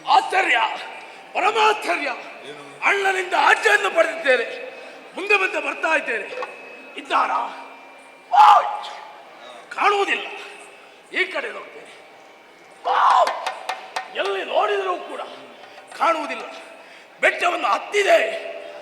ಆಶ್ಚರ್ಯ, ಪರಮಾಶ್ಚರ್ಯ. ಅಣ್ಣನಿಂದ ಆಜ್ಞೆಯನ್ನು ಪಡೆದಿದ್ದೇನೆ. ಮುಂದೆ ಮುಂದೆ ಬರ್ತಾ ಇದ್ದೇನೆ. ಇದ್ದಾರಾ? ಕಾಣುವುದಿಲ್ಲ. ಈ ಕಡೆ ನೋಡ್ತೇನೆ. ಎಲ್ಲಿ ನೋಡಿದರೂ ಕೂಡ ಕಾಣುವುದಿಲ್ಲ. ಬೆಟ್ಟವನ್ನು ಹತ್ತಿದೆ.